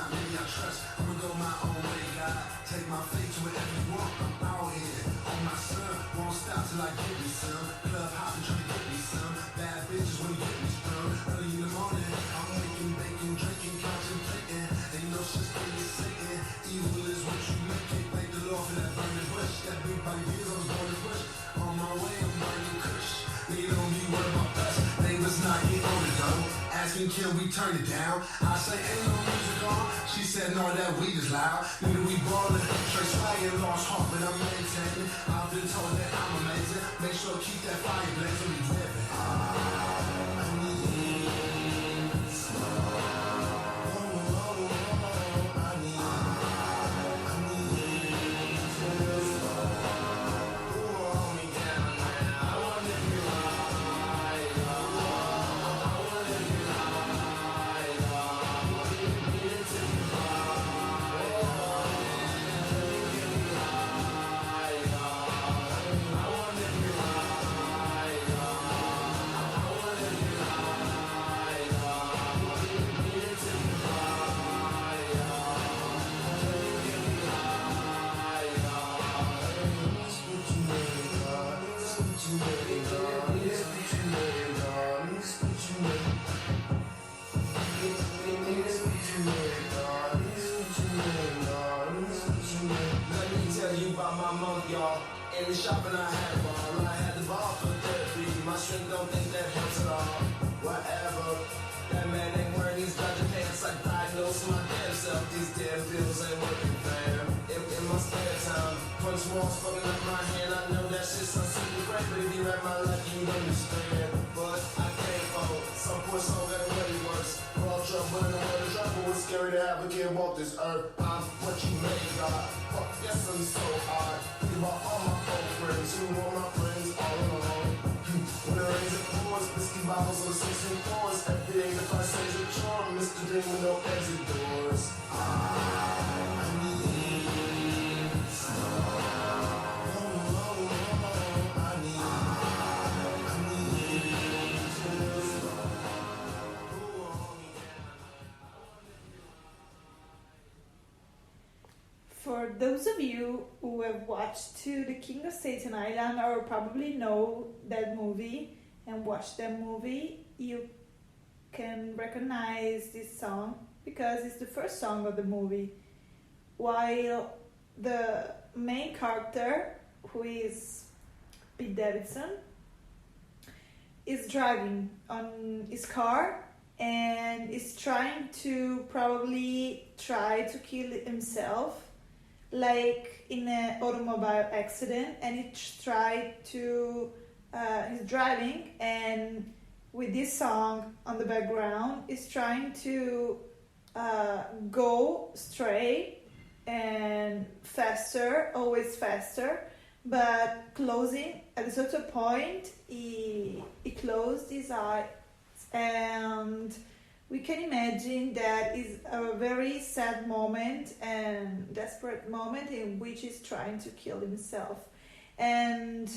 not many I trust. I'ma go my own way, God. Take my faith to wherever you want. I'm out here on my son. Won't stop till I get me some. Club hopping, trying to get me some. Bad bitches when you get me strong. Early in the morning, I'm waking, baking, drinking, contemplating. Ain't no such thing as Satan. Evil is what you make it. Thank the Lord for that burning bush. That big body years I was born to push. On my way, I'm burning kush. They don't be worried about us. Neighbors knocking on the door. Asking can we turn it down? I say ain't no music on. She said no, that weed is loud. Nigga we ballin', straight swaggin', lost heart, but I'm maintaining. I've been told that I'm amazing. Make sure to keep that fire blazing. We living. I need slow. In the shopping I had a ball, I had the ball for therapy. My strength don't think that helps at all. Whatever. That man ain't wearing these Dodger pants. I diagnosed my damn self. These damn pills ain't working, fam. In my spare time, punch walls fucking up my hand. I know that shit's not super great, but if you read my life, you would understand. But I can't fold. Some poor soul got it way worse. Raw trouble in the world of trouble. It's scary to have a kid walk this earth. I'm what you made, God. Fuck, yes, I'm so hard. Think about all my old friends who were my friends all alone. When it rains it pours, whiskey bottles or 16 4s. Everything if I say a chore, Mr. Dream with no exit doors. I need slow. For those of you who have watched To the King of Staten Island or probably know that movie and watched that movie, you can recognize this song because it's the first song of the movie. While the main character, who is Pete Davidson, is driving on his car and is trying to try to kill himself, like in an automobile accident, and he's driving, and with this song on the background is trying to go straight and faster, always faster, but closing at a certain point he closed his eyes, and we can imagine that is a very sad moment and desperate moment in which he's trying to kill himself. And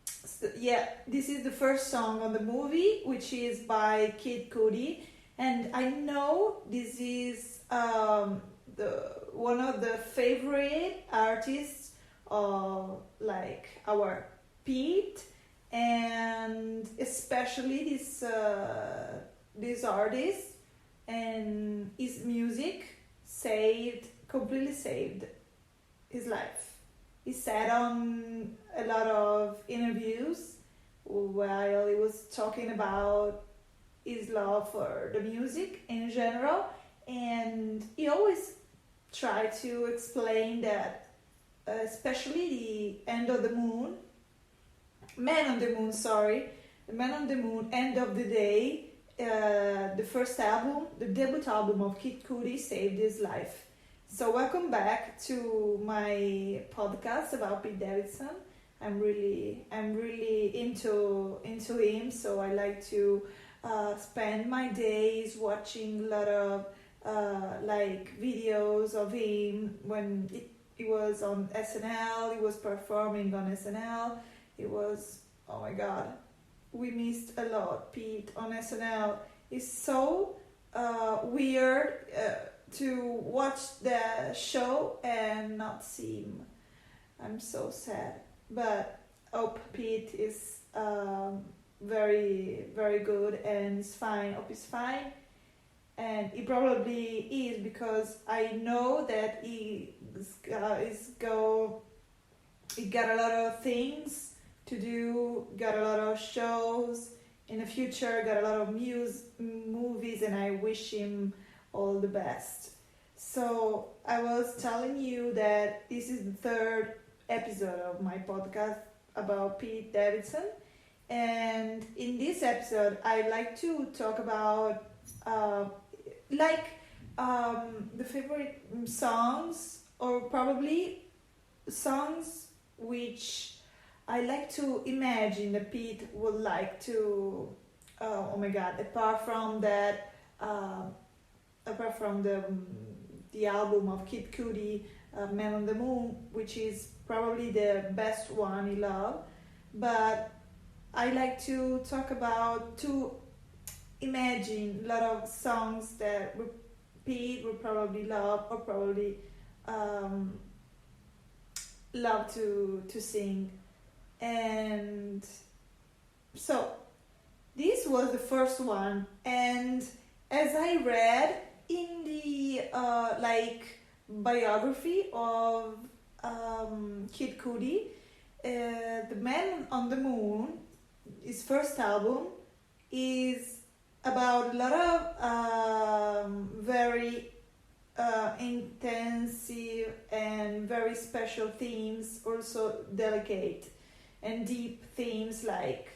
so, yeah, this is the first song on the movie, which is by Kid Cudi, and I know this is one of the favorite artists of like our Pete, and especially this artist, and his music completely saved his life. He said on a lot of interviews while he was talking about his love for the music in general, and he always tried to explain that, especially the end of the moon, Man on the Moon, sorry, the Man on the Moon, End of the Day, the first album, the debut album of Kid Cudi, saved his life. So welcome back to my podcast about Pete Davidson. I'm really into him, so I like to spend my days watching a lot of like videos of him when he was on SNL. He was performing on SNL. It was, oh my god, we missed a lot Pete on SNL. He's so weird to watch the show and not see him. I'm so sad. But hope Pete is very, very good and is fine. Hope is fine. And he probably is, because I know that he got a lot of things to do, got a lot of shows in the future, got a lot of movies, and I wish him all the best. So I was telling you that this is the third episode of my podcast about Pete Davidson, and in this episode I like to talk about the favorite songs, or probably songs which I like to imagine that Pete would like to. Oh my God! Apart from that, apart from the album of Kid Cudi, Man on the Moon, which is probably the best one he loved, but I like to imagine a lot of songs that Pete would probably love, or probably love to sing. And so this was the first one, and as I read in the biography of Kid Cudi, The Man on the Moon, his first album, is about a lot of very intensive and very special themes, also delicate and deep themes like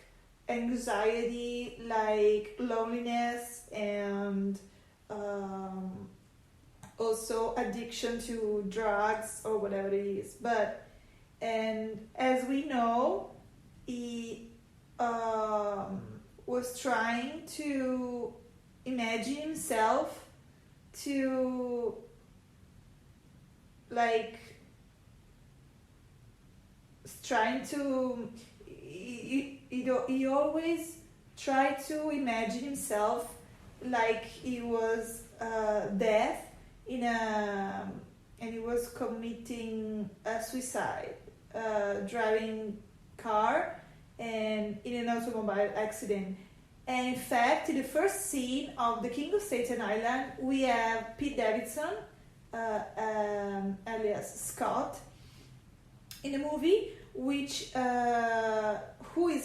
anxiety, like loneliness, and also addiction to drugs or whatever it is. And as we know, he was trying to imagine himself to he always tried to imagine himself like he was death and he was committing a suicide, driving car and in an automobile accident. And in fact, in the first scene of The King of Staten Island, we have Pete Davidson, alias Scott, in the movie, who's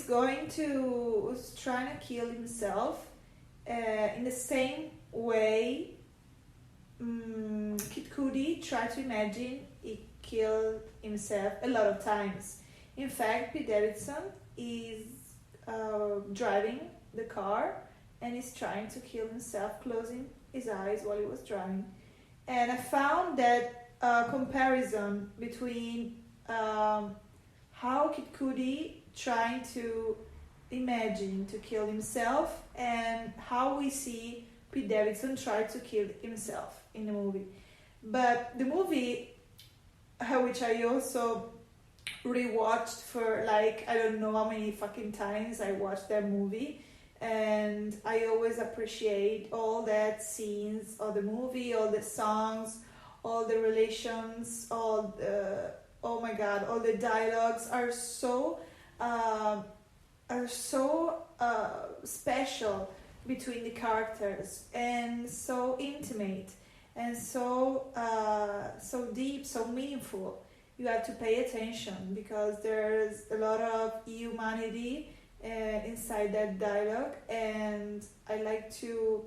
trying to kill himself in the same way Kid Cudi tried to imagine he killed himself a lot of times. In fact, Pete Davidson is driving the car and is trying to kill himself, closing his eyes while he was driving. And I found that comparison between how Kid Cudi trying to imagine to kill himself and how we see Pete Davidson try to kill himself in the movie. But the movie, which I also rewatched for I don't know how many fucking times I watched that movie, and I always appreciate all that scenes of the movie, all the songs, all the relations, all the oh my God, all the dialogues are so special between the characters, and so intimate, and so deep, so meaningful. You have to pay attention because there's a lot of humanity inside that dialogue, and I like to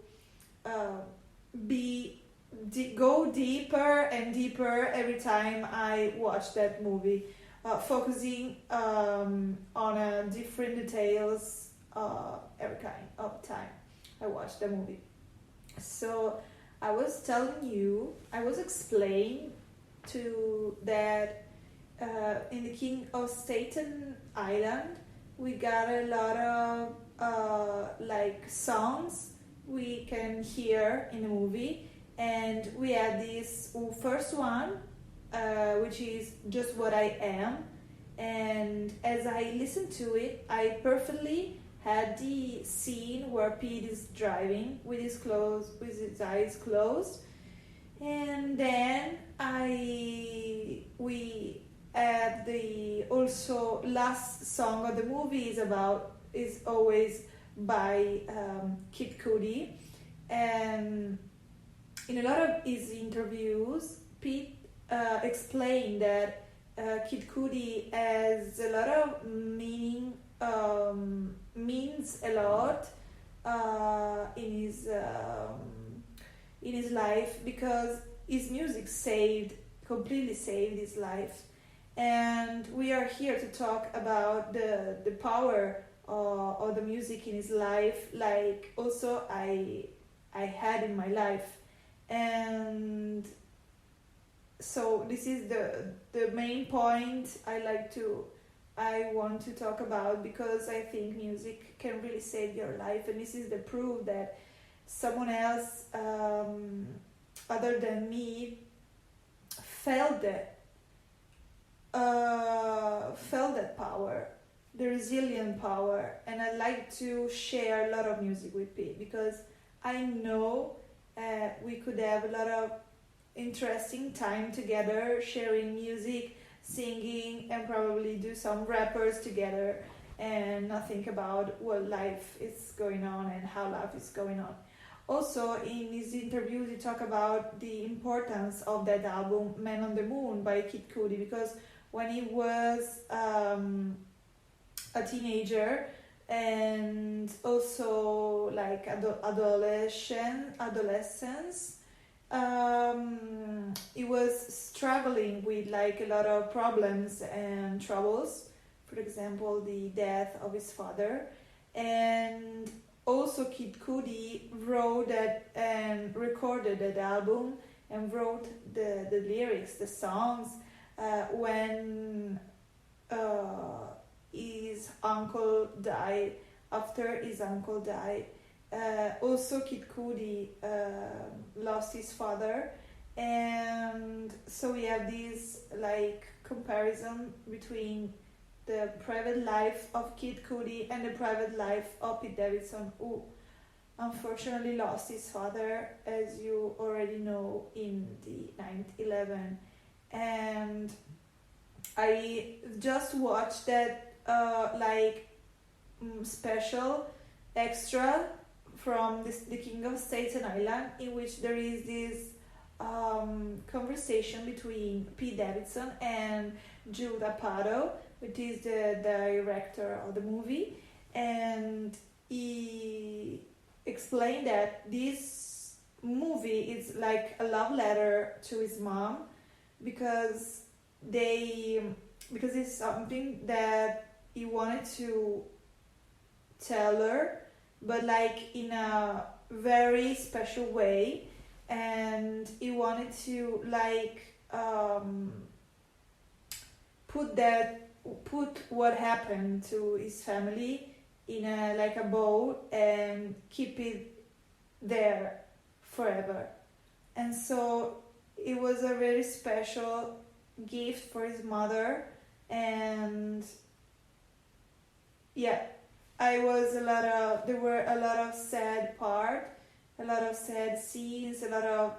go deeper and deeper every time I watch that movie, focusing on different details every kind of time I watch the movie. So I was explaining to that in The King of Staten Island we got a lot of songs we can hear in the movie, and we had this first one which is Just What I Am, and as I listened to it I perfectly had the scene where Pete is driving with his eyes closed, and then we have the also last song of the movie is always by Kid Cudi, and in a lot of his interviews, Pete explained that Kid Cudi has a lot of meaning, means a lot in his life, because his music completely saved his life. And we are here to talk about the power of the music in his life, like also I had in my life. And so this is the main point I want to talk about, because I think music can really save your life, and this is the proof that someone else other than me felt that power, the resilient power. And I like to share a lot of music with Pete, because I know we could have a lot of interesting time together, sharing music, singing, and probably do some rappers together and not think about what life is going on and how life is going on. Also, in his interviews, he talk about the importance of that album, Man on the Moon by Kid Cudi, because when he was a teenager and also like adolescence, he was struggling with like a lot of problems and troubles. For example, the death of his father. And also Kid Cudi wrote that and recorded that album and wrote the lyrics, the songs, when his uncle died, after his uncle died. Also Kid Cudi lost his father, and so we have this like comparison between the private life of Kid Cudi and the private life of Pete Davidson, who unfortunately lost his father, as you already know, in the 9/11. And I just watched that special extra from the King of Staten Island, in which there is this conversation between Pete Davidson and Jude Apatow, which is the director of the movie, and he explained that this movie is like a love letter to his mom, because it's something that he wanted to tell her, but like in a very special way, and he wanted to like put what happened to his family in a bowl and keep it there forever. And so it was a very special gift for his mother. And yeah, there were a lot of sad part, a lot of sad scenes, a lot of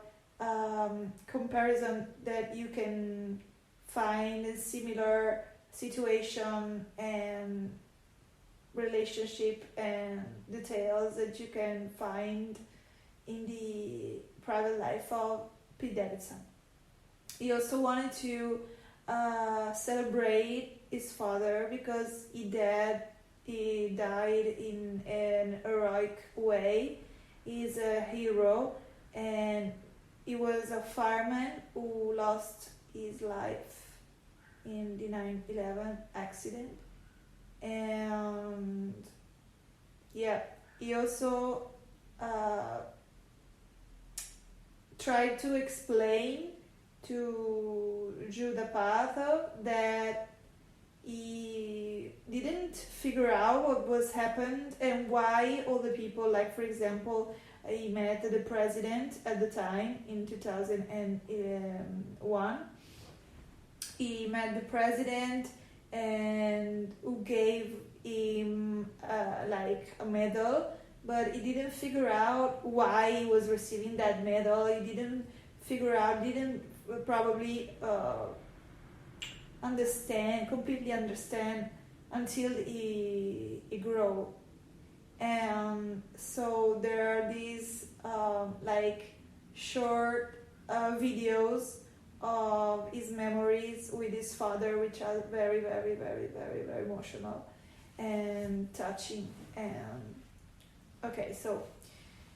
comparison that you can find in similar situation and relationship and details that you can find in the private life of Pete Davidson. He also wanted to celebrate his father, because he died in an heroic way. He's a hero, and he was a fireman who lost his life in the 9/11 accident. And yeah, he also tried to explain to Jude Apatow that he didn't figure out what was happened and why all the people, like for example, he met the president at the time in 2001. He met the president and who gave him like a medal, but he didn't figure out why he was receiving that medal. He didn't probably completely understand until he grew. And so there are these like short videos of his memories with his father, which are very, very, very, very, very emotional and touching. And okay, so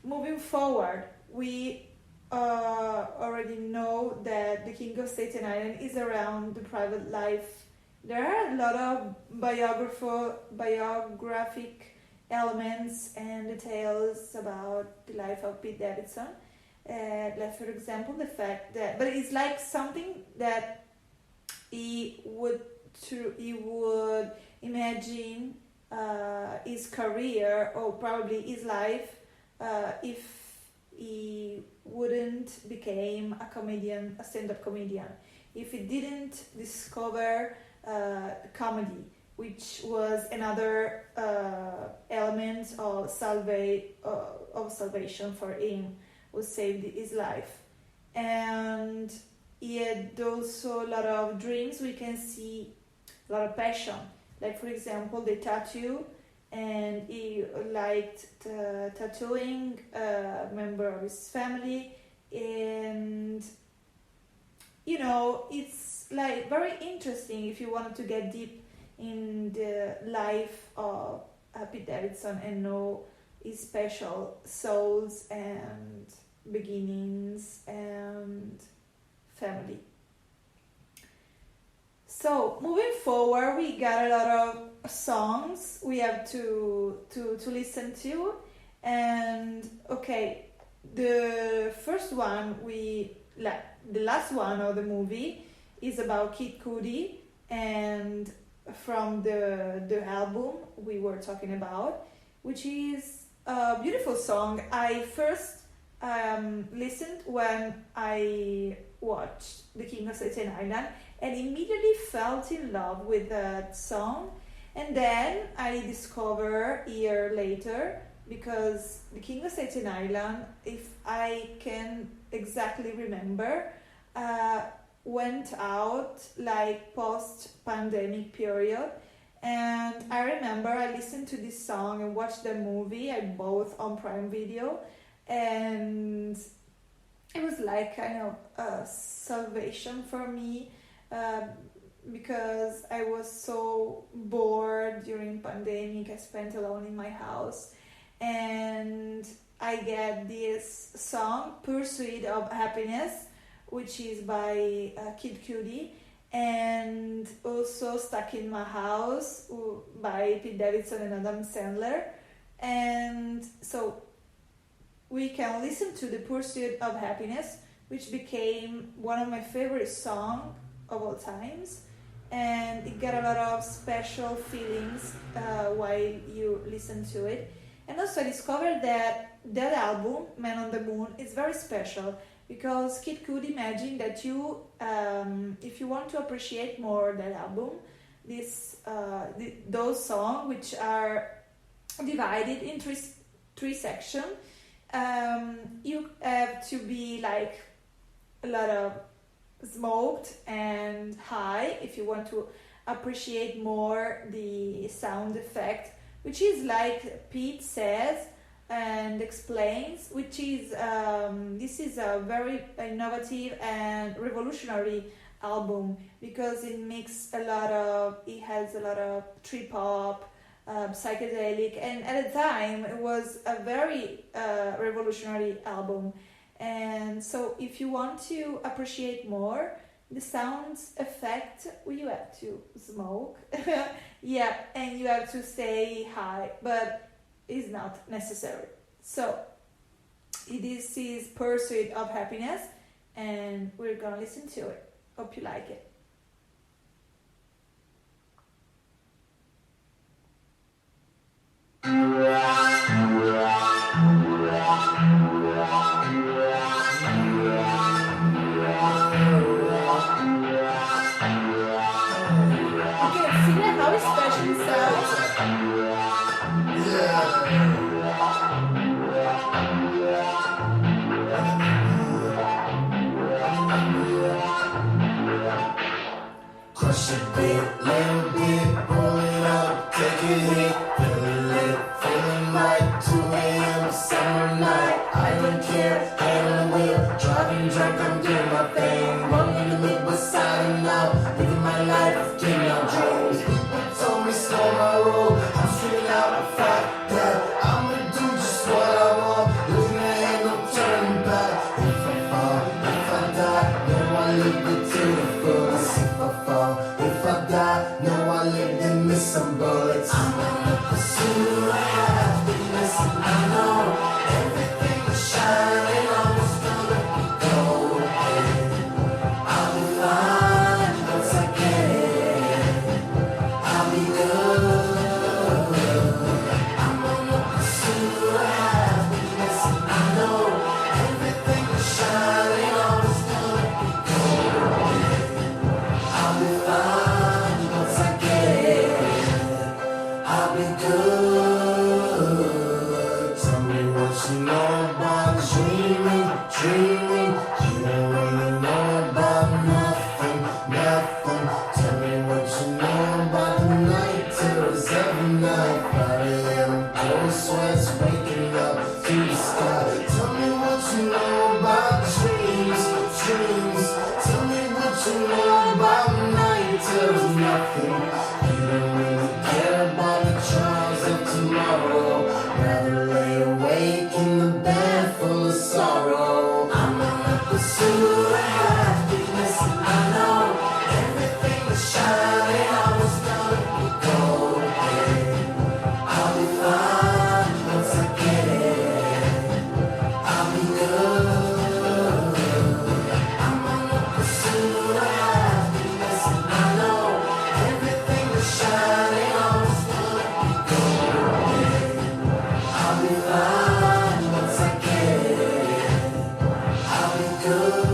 moving forward, we already know that the King of Staten Island is around the private life. There are a lot of biographic elements and details about the life of Pete Davidson. Like for example, the fact that, but it's like something that he would imagine his career or probably his life if he wouldn't become a stand-up comedian, if he didn't discover comedy, which was another element of salvation for him, who saved his life. And he had also a lot of dreams. We can see a lot of passion, like for example the tattoo, and he liked tattooing a member of his family. And it's like very interesting if you wanted to get deep in the life of Pete Davidson and know his special souls and beginnings and family. So moving forward, we got a lot of songs we have to listen to. And okay, the first one the last one of the movie is about Kid Cudi, and from the album we were talking about, which is a beautiful song. I first listened when I watched The King of Staten Island and immediately fell in love with that song. And then I discovered a year later, because The King of Staten Island, if I can exactly remember, went out like post-pandemic period. And I remember I listened to this song and watched the movie I bought on Prime Video, and it was like kind of a salvation for me, because I was so bored during pandemic. I spent alone in my house, and I get this song Pursuit of Happiness, which is by Kid Cudi, and also Stuck in My House by Pete Davidson and Adam Sandler. And so we can listen to The Pursuit of Happiness, which became one of my favorite songs of all times, and it got a lot of special feelings while you listen to it. And also I discovered that album, Man on the Moon, is very special, because Kid Cudi imagined that you, if you want to appreciate more that album, those songs, which are divided in three sections, you have to be like a lot of smoked and high if you want to appreciate more the sound effect, which is like Pete says and explains, which is this is a very innovative and revolutionary album, because it has a lot of trip hop, psychedelic, and at the time it was a very revolutionary album. And so if you want to appreciate more the sounds effect, well, you have to smoke yeah, and you have to stay high, but it's not necessary. So this is Pursuit of Happiness, and we're gonna listen to it. Hope you like it. Okay, feel how special it sounds. push it bit, little bit, roll it up, take a hit, feeling lit, feeling like 2 a.m. summer night. I don't care, hand on the wheel, driving drunk, I'm doing my thing, rolling the loop beside and now, living my life, getting out dreams. People told me slow my roll, I'm screaming out, fuck that, I'ma do just what I want, losing ahead, no turning back. If I fall, if I die, no, I live it to the fullest. If I fall, if I die, no, I lived and missed some bullets. I'm on the pursuit of happiness, and I know everything is shining on this gonna be golden. I'll be fine once I get it. I'll be good. I'm on the pursuit of happiness, and I know everything is shining on this gonna be golden. I'll be fine once I get it. I'll be good. Tell me what you know about dreaming, dreaming. You don't really know about nothing, nothing. Tell me what you know about the night terrors every night. 5 a.m. cold sweats waking up to the sky. Tell me what you know about dreams, dreams. Tell me what you know about night terrors, nothing. You don't really care about the trials of tomorrow. Rather lay awake in the bed full of sorrow. I'm on the pursuit of happiness, and I know everything is shining. I was gonna be golden. I'll be fine once I get it. I'll be good. I'm on the pursuit of happiness, and I know everything is shining. I was gonna be golden. I'll be fine once I get it. I'll be good.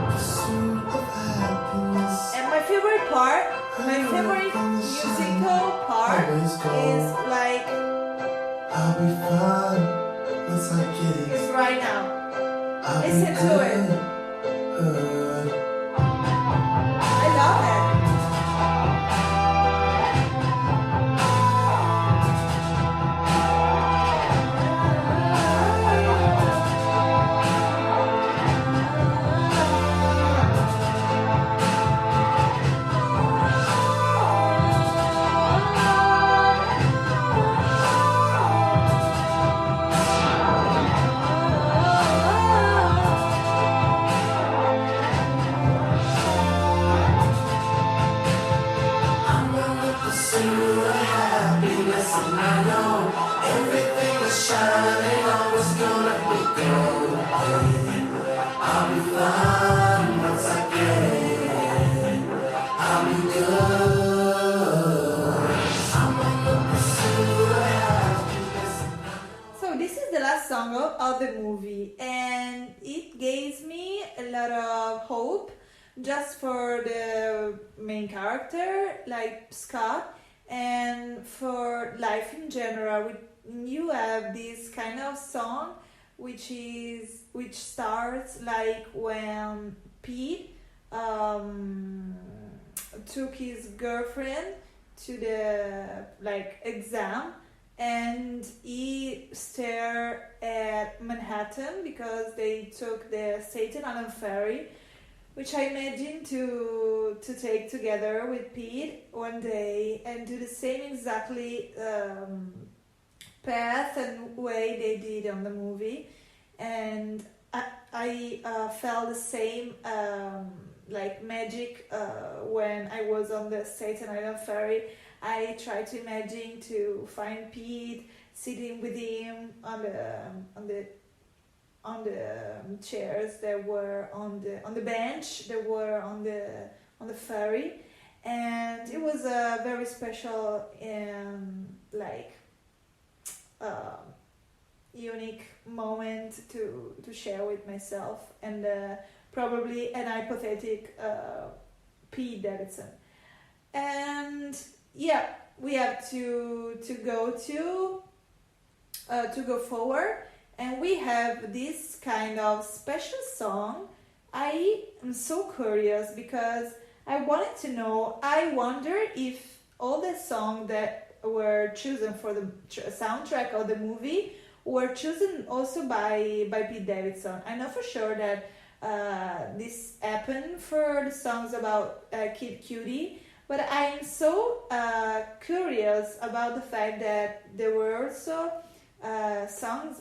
Pursuit of happiness. And my favorite part, my favorite musical part is like I'll be fine once I get it. is right now. I'll be Listen to it. good. I love it. I'm on the pursuit of happiness, and I know everything is shining. Always gonna be golden. I'll be fine once I get it. I'll be good. I'm on the pursuit of happiness. So this is the last song of the movie, and it gives me a lot of hope just for the main character, like Scott, and for life in general. You have this kind of song which starts like when Pete took his girlfriend to the like exam, and he stared at Manhattan because they took the Staten Island ferry, which I imagine to take together with Pete one day and do the same exactly path and way they did on the movie. And I felt the same like magic when I was on the Staten Island ferry. I tried to imagine to find Pete sitting with him on the chairs that were on the bench that were on the ferry, and it was a very special like unique moment to share with myself and probably an hypothetic Pete Davidson. And yeah, we have to go forward, and we have this kind of special song. I am so curious because I wanted to know. I wonder if all the songs that were chosen for the soundtrack of the movie were chosen also by Pete Davidson. I know for sure that this happened for the songs about Kid Cutie, but I'm so curious about the fact that there were also songs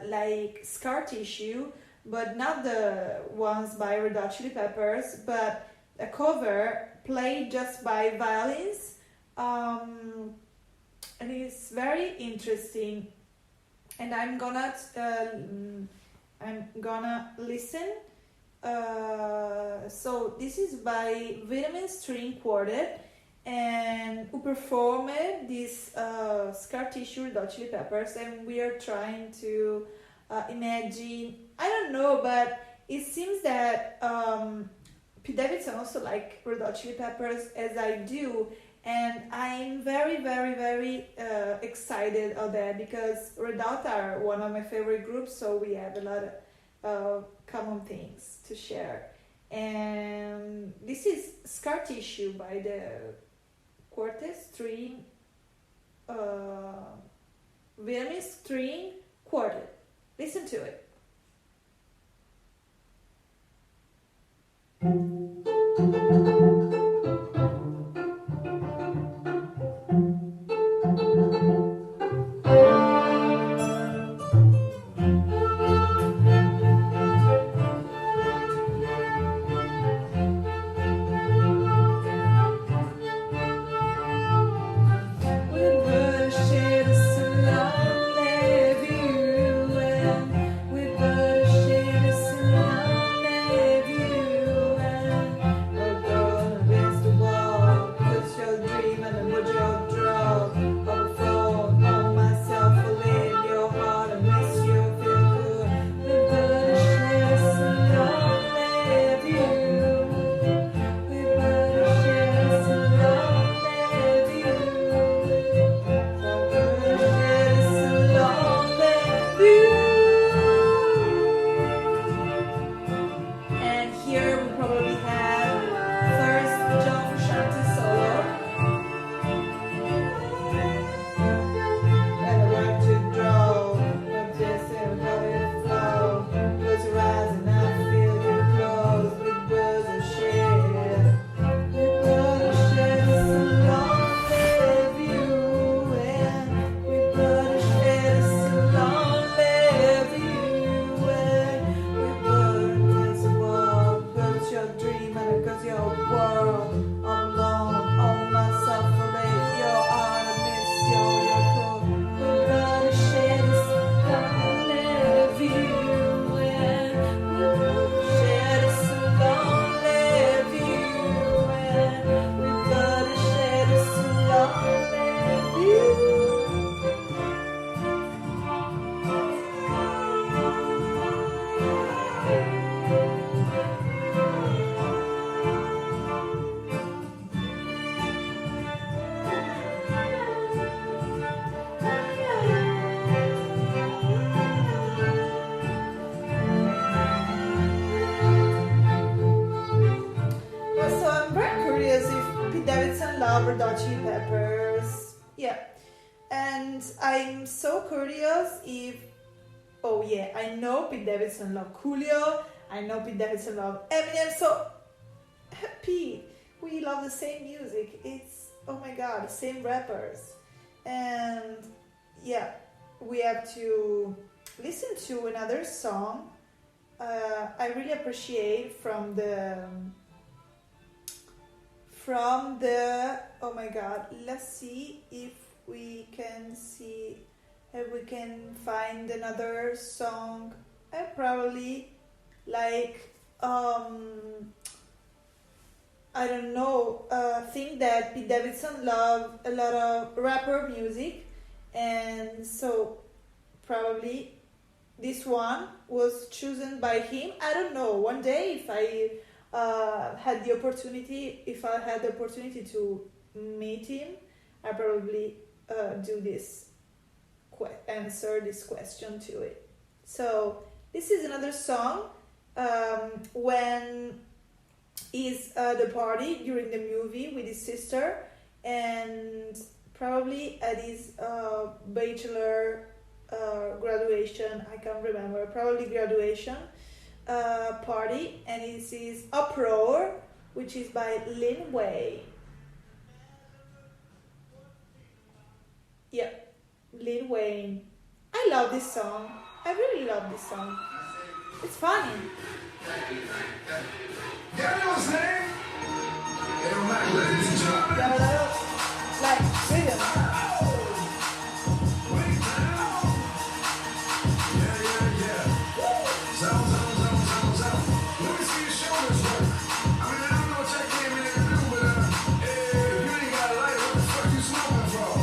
like Scar Tissue, but not the ones by Red Hot Chili Peppers, but a cover played just by violins. And it's very interesting, and I'm gonna listen. So this is by Vitamin String Quartet, and who performed this Scar Tissue Red Hot Chili Peppers, and we are trying to imagine. I don't know, but it seems that Pete Davidson also like Red Hot Chili Peppers as I do, and I'm very, very, very excited of that because Red Hot are one of my favorite groups, so we have a lot of common things to share. And this is Scar Tissue by the Quartet String, Vitamin String Quartet. Listen to it. Red Hot Chili Peppers. Yeah. And I'm so curious if... Oh yeah, I know Pete Davidson love Coolio. I know Pete Davidson love Eminem. So, Pete, we love the same music. It's, oh my god, the same rappers. And yeah, we have to listen to another song I really appreciate from the oh my god, let's see if we can find another song. I probably like I don't know, think that Pete Davidson loved a lot of rapper music, and so probably this one was chosen by him. I don't know, one day if I had the opportunity to meet him, I probably answer this question to it. So this is another song when he's at the party during the movie with his sister, and probably at his bachelor graduation, I can't remember, probably graduation party, and it is Uproar, which is by Lin Wei. Yeah, Lil Wayne. I love this song. I really love this song. It's funny. Yeah, I know his name. It don't matter, ladies and gentlemen. Got a lot of like rhythm. Wait now. Yeah. Zone. Let me see your shoulders work. I mean, I don't know what y'all came in here to do, but if you ain't got a light, what the fuck you smoking for?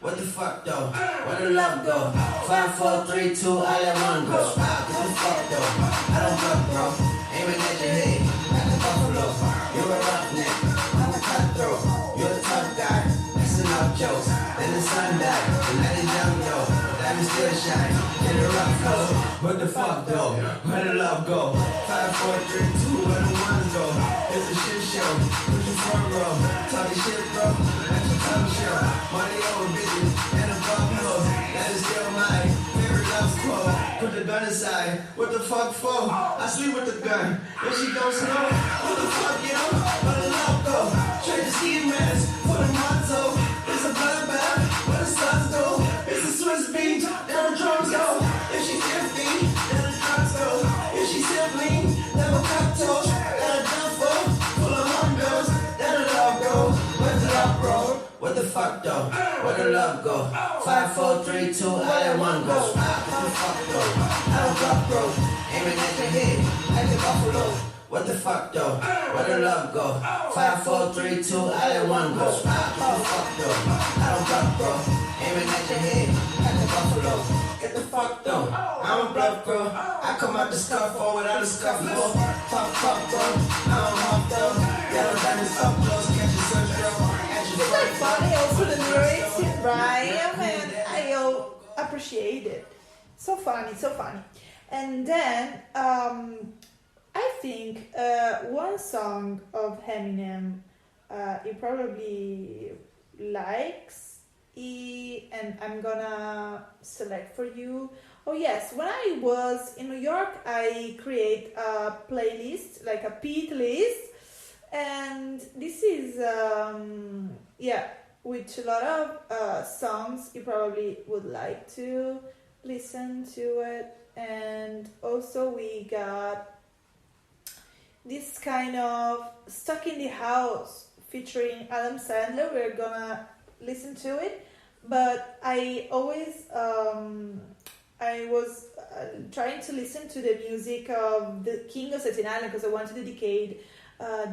What the fuck though? Where the love go? 5, 4, 3, 2, I let one go. What the fuck though? I don't fuck, bro. Aiming at your head like a buffalo. You're a roughneck, I'm a cutthroat. You're a tough guy, that's enough jokes. Then the sun died, and let it down though. Diamond still shine, in the rough flow. What the fuck though? Where the love go? 5, 4, 3, 2, where the ones go? It's a shit show, push your front row. Talking shit, bro, that's your tongue show. Money over bitches, and a bump nose. That is still my favorite love quote. Put the gun aside, what the fuck for? I sleep with the gun, if she don't snow. What the fuck, yo? Where the love go? Trade the ski mask for the motto. It's a bloodbath, where the suns go. It's a Swiss beat, there the drums go. If she's 50, then the drugs go. If she's sibling, then the cocktails. Then a duffel full of hundos. Then the love go. Where's the love, bro? What the fuck though? Where the love go? 5, 4, 3, 2, I let one go. What the fuck though? I don't drop, bro. Aiming at your head like a buffalo. What the fuck though? Where the love go? 5, 4, 3, 2, I let one go. What the fuck though? I don't drop, bro. Aiming at your head like a buffalo. Get the fuck though? I'm a bluff, bro. I come out the scuffle without a scuffle. Fuck, bro. I don't hop though. Yellow diamonds up close, catch your search, bro. It's like funny also the lyrics in rhyme, and I appreciate it. So funny. And then I think one song of Eminem he probably likes, and I'm gonna select for you. Oh yes, when I was in New York, I create a playlist, like a Pete list, and this is with a lot of songs you probably would like to listen to it. And also we got this kind of Stuck in the House featuring Adam Sandler. We're gonna listen to it, but I always I was trying to listen to the music of the King of Staten Island because I want to dedicate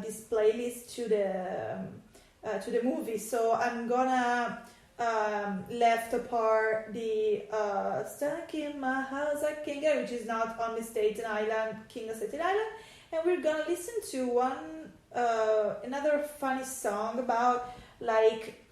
this playlist to the movie. So I'm gonna left apart the Stuck in My House I Can't Get, which is not only Staten Island, King of Staten Island, and we're gonna listen to one another funny song about like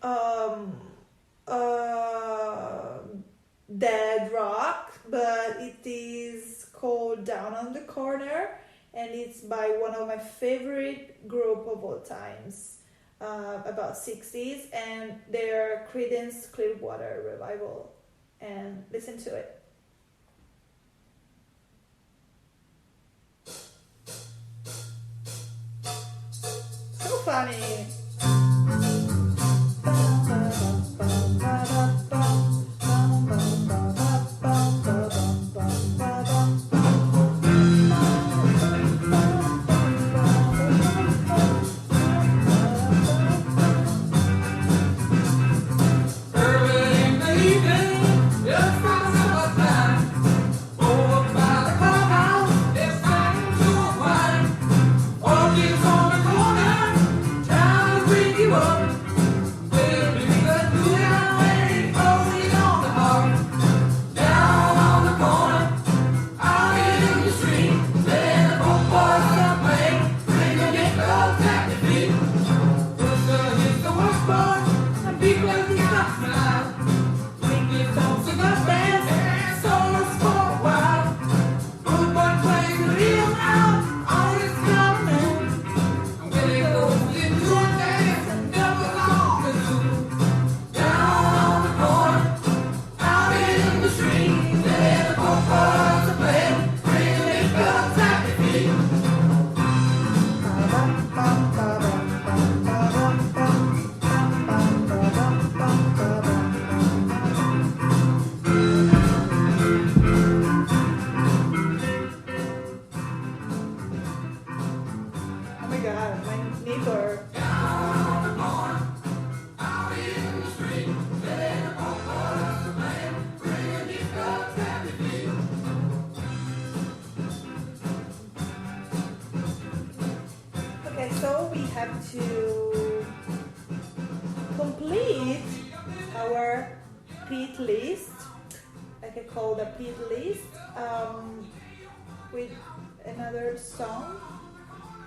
dead rock, but it is called Down on the Corner, and it's by one of my favorite group of all times, about 60s, and their Creedence Clearwater Revival. And listen to it. So funny. Down to complete our Pete list, like I call the Pete list, with another song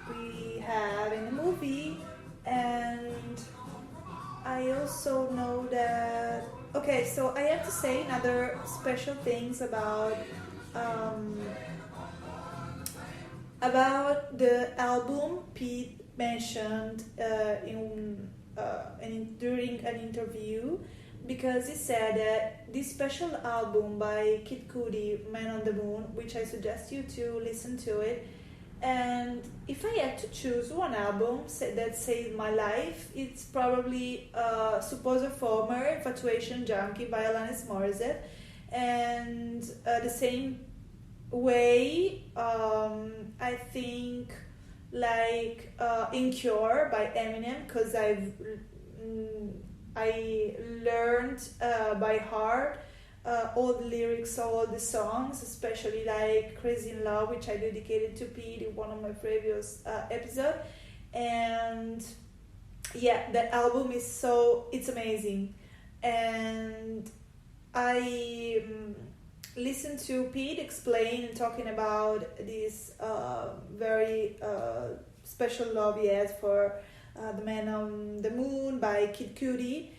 we have in the movie. And I also know that, okay, so I have to say another special things about the album Pete mentioned during an interview, because he said that this special album by Kid Cudi, Man on the Moon, which I suggest you to listen to it, and if I had to choose one album that saved my life, it's probably Suppose a Former, Infatuation Junkie by Alanis Morissette. And the same way, I think, like Incure by Eminem, because I learned by heart all the lyrics, all the songs, especially like Crazy in Love, which I dedicated to Pete in one of my previous episodes. And yeah, that album is it's amazing. And I listened to Pete explain and talking about this very special love he has for The Man on the Moon by Kid Cudi,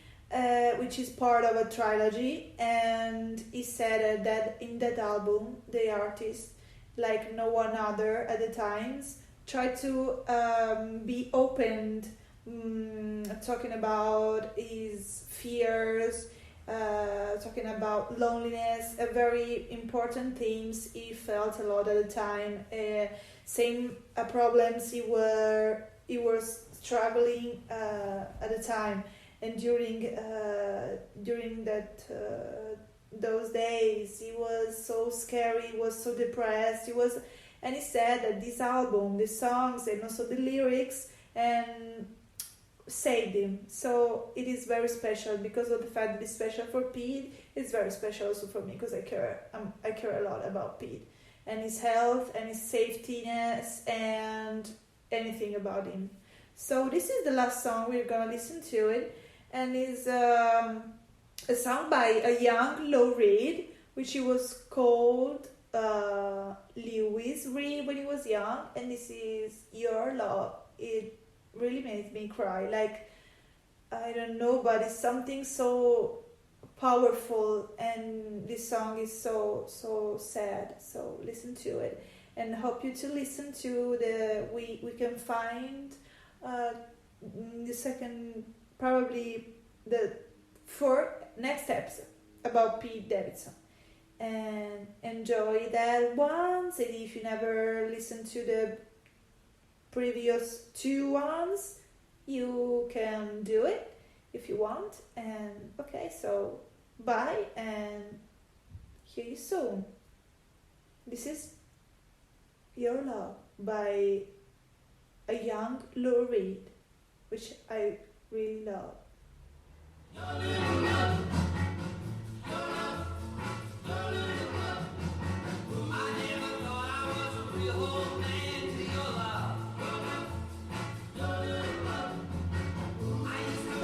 which is part of a trilogy. And he said that in that album, the artist, like no one other at the times, tried to be open, talking about his fears, talking about loneliness, very important themes he felt a lot at the time. Same problems he was struggling at the time. And during that those days, he was so scary, he was so depressed. And he said that this album, the songs, and also the lyrics, and saved him. So it is very special because of the fact that it's special for Pete. It's very special also for me because I care a lot about Pete and his health and his safetyness and anything about him. So this is the last song we're gonna listen to it. And is a song by a young Lou Reed, which he was called Lewis Reed when he was young. And this is Your Love. It really made me cry. Like, I don't know, but it's something so powerful. And this song is so sad. So listen to it. And hope you to listen to we can find the second, probably the next episode about Pete Davidson, and enjoy that once. And if you never listened to the previous 2 ones, you can do it if you want. And okay, so bye and hear you soon. This is Your Love by a young Lou Reed, which I really love.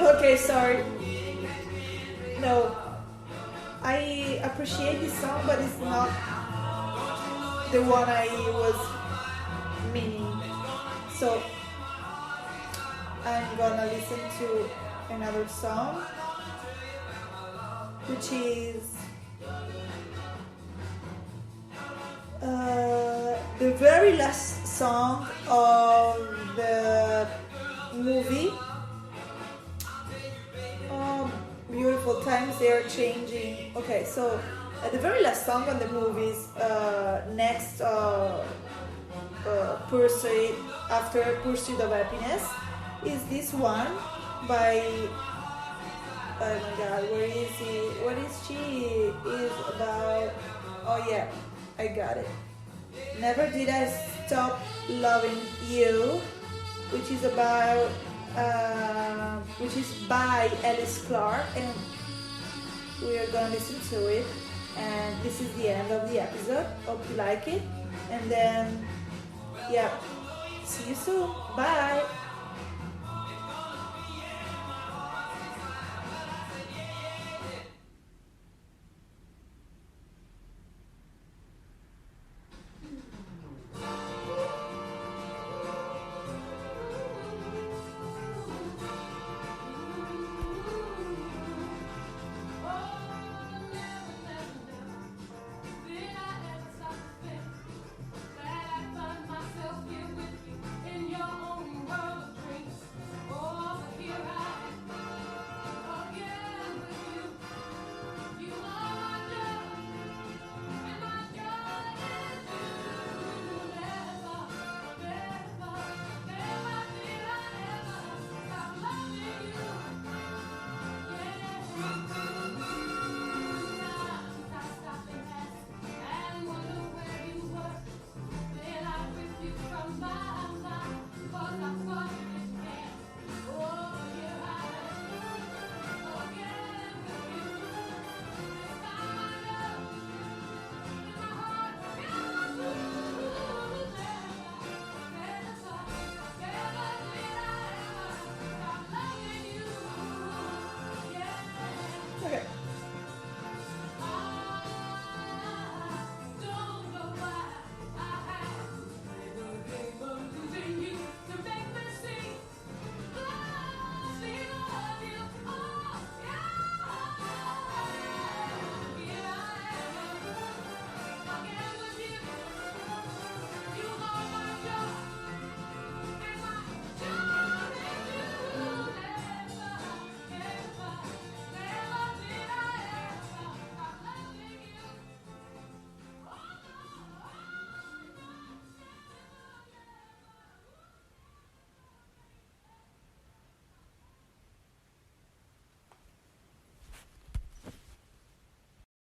Okay, sorry. No, I appreciate this song, but it's not the one I was meaning. So I'm gonna listen to another song, which is the very last song of the movie. Beautiful times, they are changing. Okay, so the very last song on the movie's next pursuit, after Pursuit of Happiness, is this one by, oh my god, where is he? What is she? Is about, oh yeah, I got it. Never Did I Stop Loving You, which is about, which is by Alice Clark, and we are gonna listen to it. And this is the end of the episode. Hope you like it. And then, yeah, see you soon. Bye.